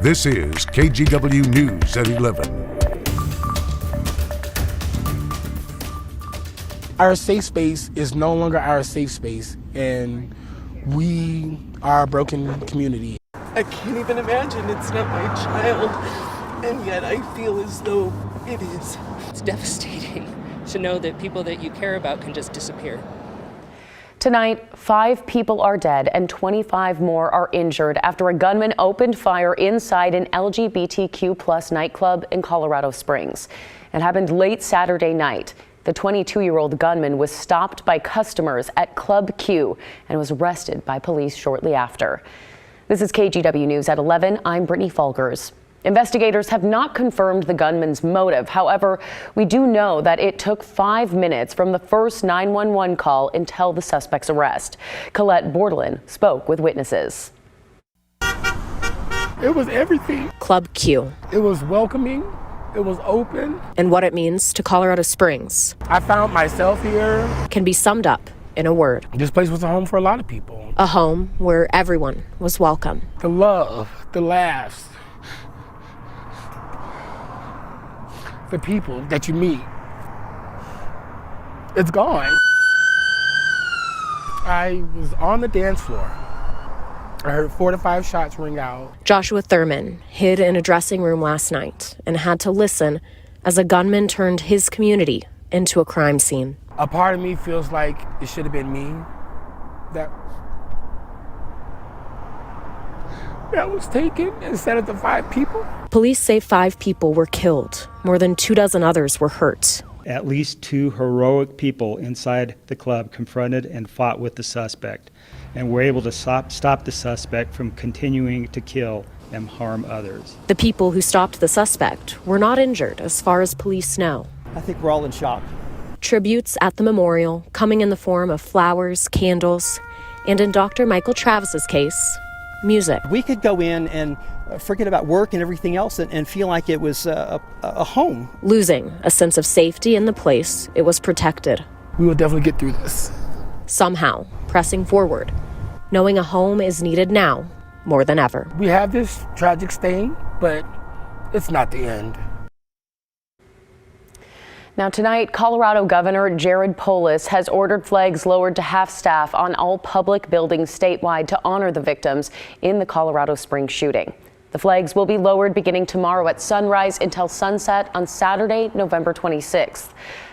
This is KGW News at 11. Our safe space is no longer our safe space, and we are a broken community. I can't even imagine it's not my child, and yet I feel as though it is. It's devastating to know that people that you care about can just disappear. Tonight, 5 people are dead and 25 more are injured after a gunman opened fire inside an LGBTQ+ nightclub in Colorado Springs. It happened late Saturday night. The 22-year-old gunman was stopped by customers at Club Q and was arrested by police shortly after. This is KGW News at 11. I'm Brittany Folgers. Investigators have not confirmed the gunman's motive. However, we do know that it took 5 minutes from the first 911 call until the suspect's arrest. Colette Bordelin spoke with witnesses. It was everything. Club Q. It was welcoming. It was open. And what it means to Colorado Springs I found myself here. can be summed up in a word. This place was a home for a lot of people. A home where everyone was welcome. The love, the laughs, the people that you meet. It's gone. I was on the dance floor. I heard 4 to 5 shots ring out. Joshua Thurman hid in a dressing room last night and had to listen as a gunman turned his community into a crime scene. A part of me feels like it should have been me that was taken instead of the 5 people. Police say 5 people were killed. More than 24 others were hurt. At least 2 heroic people inside the club confronted and fought with the suspect and were able to stop the suspect from continuing to kill and harm others. The people who stopped the suspect were not injured as far as police know. I think we're all in shock. Tributes at the memorial coming in the form of flowers, candles, and in Dr. Michael Travis's case, music. We could go in and forget about work and everything else and feel like it was a home. Losing a sense of safety in the place it was protected. We will definitely get through this. Somehow pressing forward, knowing a home is needed now more than ever. We have this tragic stain, but it's not the end. Now tonight, Colorado Governor Jared Polis has ordered flags lowered to half-staff on all public buildings statewide to honor the victims in the Colorado Springs shooting. The flags will be lowered beginning tomorrow at sunrise until sunset on Saturday, November 26th.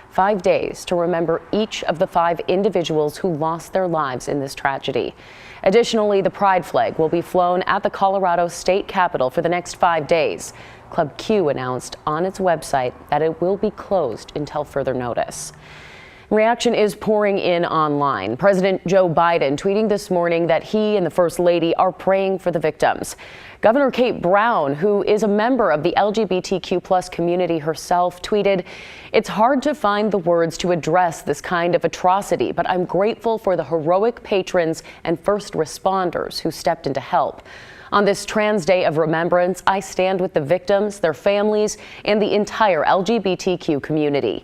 5 days to remember each of the 5 individuals who lost their lives in this tragedy. Additionally, the pride flag will be flown at the Colorado State Capitol for the next 5 days. Club Q announced on its website that it will be closed until further notice. Reaction is pouring in online. President Joe Biden tweeting this morning that he and the First Lady are praying for the victims. Governor Kate Brown, who is a member of the LGBTQ+ community herself, tweeted, "It's hard to find the words to address this kind of atrocity, but I'm grateful for the heroic patrons and first responders who stepped in to help. On this Trans Day of Remembrance, I stand with the victims, their families, and the entire LGBTQ community."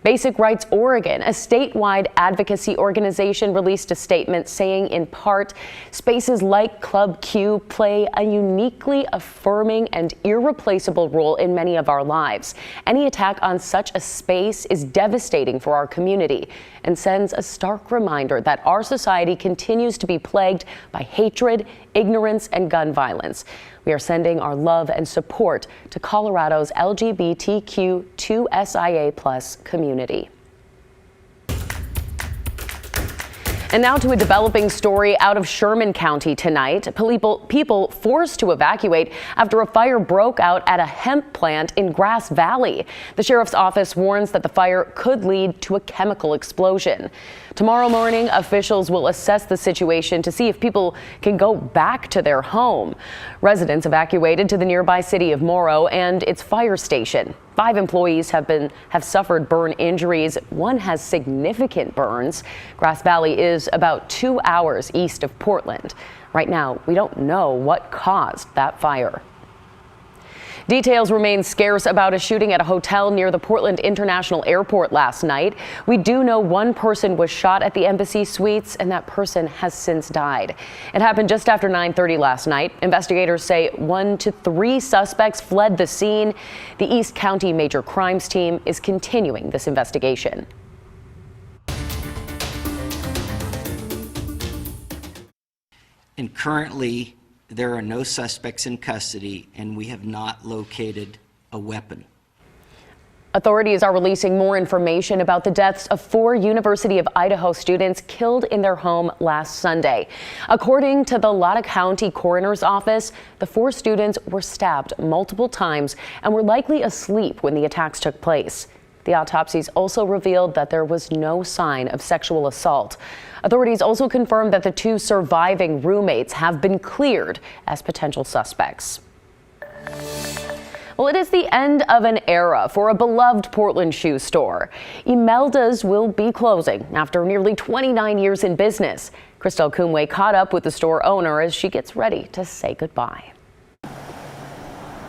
Basic Rights Oregon, a statewide advocacy organization, released a statement saying, in part, spaces like Club Q play a uniquely affirming and irreplaceable role in many of our lives. Any attack on such a space is devastating for our community and sends a stark reminder that our society continues to be plagued by hatred, ignorance, and gun violence. We are sending our love and support to Colorado's LGBTQ2SIA+ community. And now to a developing story out of Sherman County tonight. People forced to evacuate after a fire broke out at a hemp plant in Grass Valley. The sheriff's office warns that the fire could lead to a chemical explosion. Tomorrow morning, officials will assess the situation to see if people can go back to their home. Residents evacuated to the nearby city of Morrow and its fire station. 5 employees have suffered burn injuries. 1 has significant burns. Grass Valley is about 2 hours east of Portland. Right now, we don't know what caused that fire. Details remain scarce about a shooting at a hotel near the Portland International Airport last night. We do know one person was shot at the Embassy Suites, and that person has since died. It happened just after 9:30 last night. Investigators say 1 to 3 suspects fled the scene. The East County Major Crimes Team is continuing this investigation. And currently, there are no suspects in custody, and we have not located a weapon. Authorities are releasing more information about the deaths of 4 University of Idaho students killed in their home last Sunday. According to the Latah County Coroner's Office, the 4 students were stabbed multiple times and were likely asleep when the attacks took place. The autopsies also revealed that there was no sign of sexual assault. Authorities also confirmed that the 2 surviving roommates have been cleared as potential suspects. Well, it is the end of an era for a beloved Portland shoe store. Imeldas will be closing after nearly 29 years in business. Christelle Kumwe caught up with the store owner as she gets ready to say goodbye.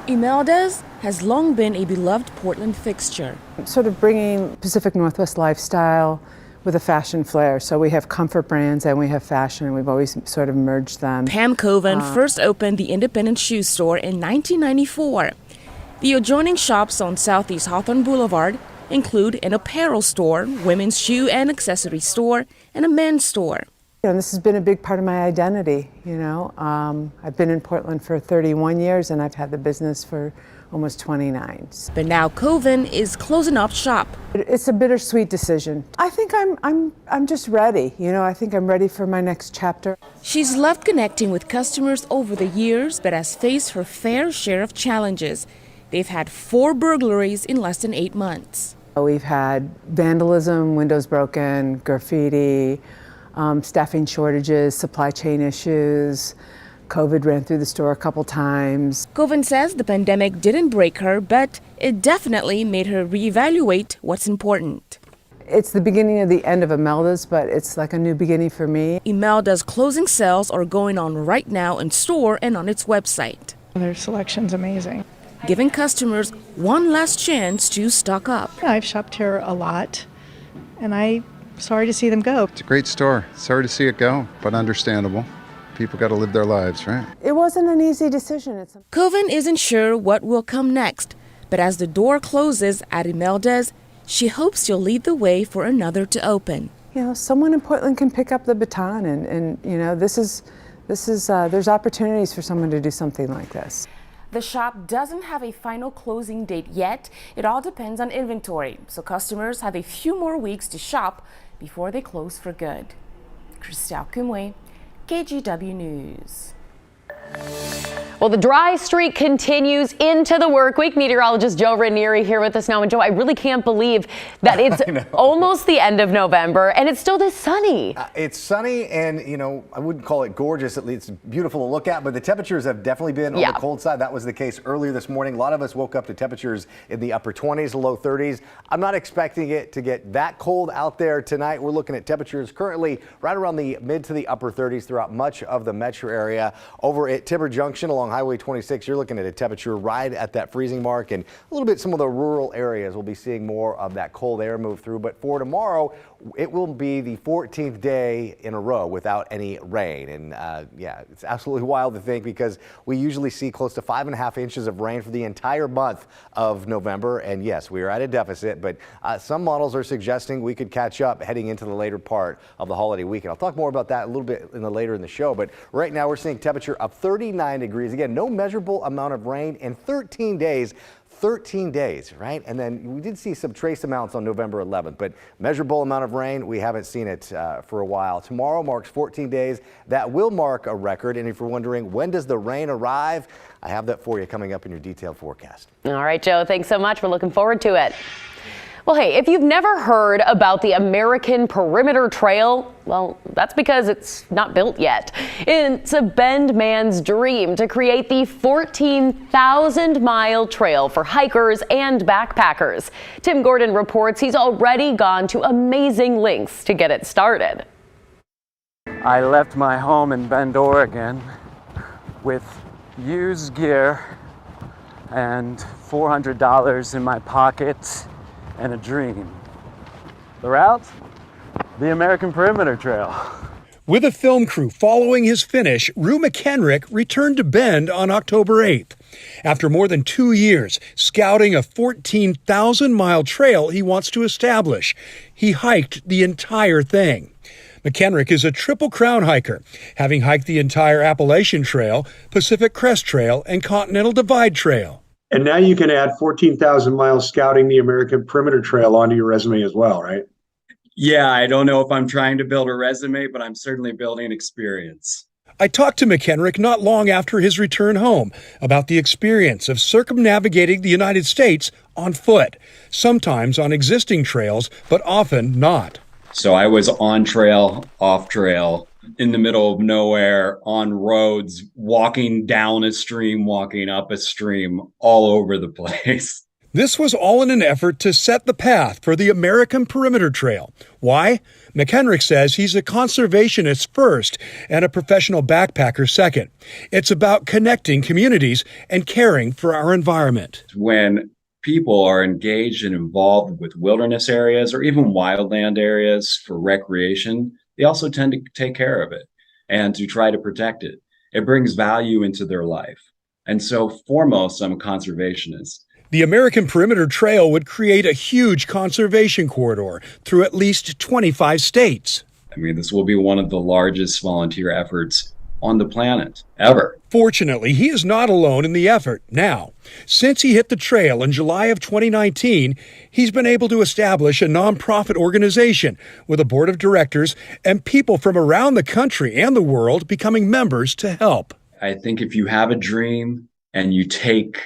Imeldas has long been a beloved Portland fixture. Sort of bringing Pacific Northwest lifestyle with a fashion flair. So we have comfort brands and we have fashion, and we've always sort of merged them. Pam Coven first opened the independent shoe store in 1994. The adjoining shops on Southeast Hawthorne Boulevard include an apparel store, women's shoe and accessory store, and a men's store. And this has been a big part of my identity, you know. I've been in Portland for 31 years and I've had the business for almost 29. But now Coven is closing up shop. It's a bittersweet decision. I think I'm just ready, you know. I think I'm ready for my next chapter. She's loved connecting with customers over the years, but has faced her fair share of challenges. They've had 4 burglaries in less than 8 months. We've had vandalism, windows broken, graffiti, staffing shortages, supply chain issues. COVID ran through the store a couple times. Coven says the pandemic didn't break her, but it definitely made her reevaluate what's important. It's the beginning of the end of Imeldas, but it's like a new beginning for me. Imeldas closing sales are going on right now in store and on its website. Their selection's amazing. Giving customers one last chance to stock up. I've shopped here a lot, and I'm sorry to see them go. It's a great store. Sorry to see it go, but understandable. People got to live their lives, right? It wasn't an easy decision. Coven isn't sure what will come next, but as the door closes at Imeldas, she hopes she'll lead the way for another to open. You know, someone in Portland can pick up the baton, and you know, there's opportunities for someone to do something like this. The shop doesn't have a final closing date yet. It all depends on inventory, so customers have a few more weeks to shop before they close for good. Christelle Kumwe, KGW News. Well, the dry streak continues into the work week. Meteorologist Joe Ranieri here with us now. And Joe, I really can't believe that it's almost the end of November and it's still this sunny. It's sunny and, you know, I wouldn't call it gorgeous. It's beautiful to look at, but the temperatures have definitely been on the cold side. That was the case earlier this morning. A lot of us woke up to temperatures in the upper 20s, low 30s. I'm not expecting it to get that cold out there tonight. We're looking at temperatures currently right around the mid to the upper 30s throughout much of the metro area. Over at Tiber Junction along Highway 26, you're looking at a temperature right at that freezing mark, and a little bit some of the rural areas will be seeing more of that cold air move through. But for tomorrow, it will be the 14th day in a row without any rain. And yeah, it's absolutely wild to think because we usually see close to 5.5 inches of rain for the entire month of November. And yes, we are at a deficit, but some models are suggesting we could catch up heading into the later part of the holiday weekend. I'll talk more about that a little bit later in the show, but right now we're seeing temperature of 39 degrees. Again, no measurable amount of rain in 13 days. 13 days, right? And then we did see some trace amounts on November 11th, but measurable amount of rain, we haven't seen it for a while. Tomorrow marks 14 days. That will mark a record. And if you're wondering, when does the rain arrive? I have that for you coming up in your detailed forecast. All right, Joe, thanks so much. We're looking forward to it. Well, hey, if you've never heard about the American Perimeter Trail, well, that's because it's not built yet. It's a Bend man's dream to create the 14,000-mile trail for hikers and backpackers. Tim Gordon reports he's already gone to amazing lengths to get it started. I left my home in Bend, Oregon with used gear and $400 in my pocket and a dream. The route? The American Perimeter Trail. With a film crew following his finish, Rue McHenrick returned to Bend on October 8th. After more than 2 years scouting a 14,000-mile trail he wants to establish, he hiked the entire thing. McHenrick is a Triple Crown hiker, having hiked the entire Appalachian Trail, Pacific Crest Trail, and Continental Divide Trail. And now you can add 14,000 miles scouting the American Perimeter Trail onto your resume as well, right? Yeah, I don't know if I'm trying to build a resume, but I'm certainly building experience. I talked to McHenrick not long after his return home about the experience of circumnavigating the United States on foot, sometimes on existing trails, but often not. So I was on trail, off trail, in the middle of nowhere, on roads, walking down a stream, walking up a stream, all over the place. This was all in an effort to set the path for the American Perimeter Trail. Why? McHenrick says he's a conservationist first and a professional backpacker second. It's about connecting communities and caring for our environment. When people are engaged and involved with wilderness areas or even wildland areas for recreation, they also tend to take care of it and to try to protect it. It brings value into their life. And so foremost, I'm a conservationist. The American Perimeter Trail would create a huge conservation corridor through at least 25 states. I mean, this will be one of the largest volunteer efforts on the planet ever. Fortunately, he is not alone in the effort now. Since he hit the trail in July of 2019, he's been able to establish a nonprofit organization with a board of directors and people from around the country and the world becoming members to help. I think if you have a dream and you take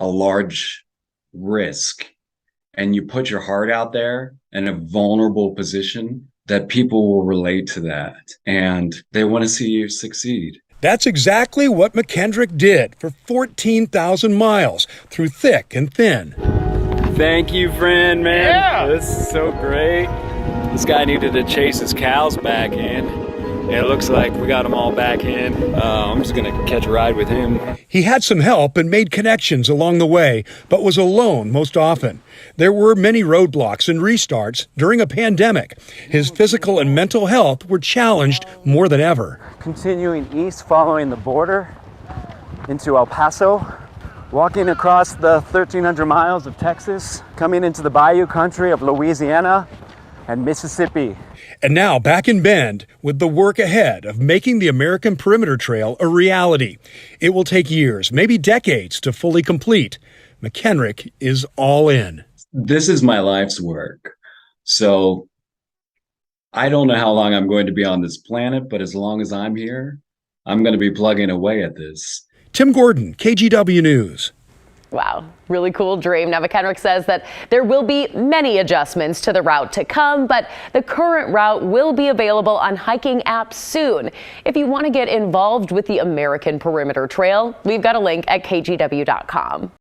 a large risk and you put your heart out there in a vulnerable position, that people will relate to that and they want to see you succeed. That's exactly what McHenrick did for 14,000 miles through thick and thin. Thank you, friend, man. Yeah. This is so great. This guy needed to chase his cows back in. It looks like we got them all back in. I'm just going to catch a ride with him. He had some help and made connections along the way, but was alone most often. There were many roadblocks and restarts during a pandemic. His physical and mental health were challenged more than ever. Continuing east, following the border into El Paso, walking across the 1,300 miles of Texas, coming into the bayou country of Louisiana and Mississippi. And now back in Bend with the work ahead of making the American Perimeter Trail a reality. It will take years, maybe decades, to fully complete. McHenrick is all in. This is my life's work. So I don't know how long I'm going to be on this planet, but as long as I'm here, I'm going to be plugging away at this. Tim Gordon, KGW News. Wow, really cool dream. Now, McHenrick says that there will be many adjustments to the route to come, but the current route will be available on hiking apps soon. If you want to get involved with the American Perimeter Trail, we've got a link at kgw.com.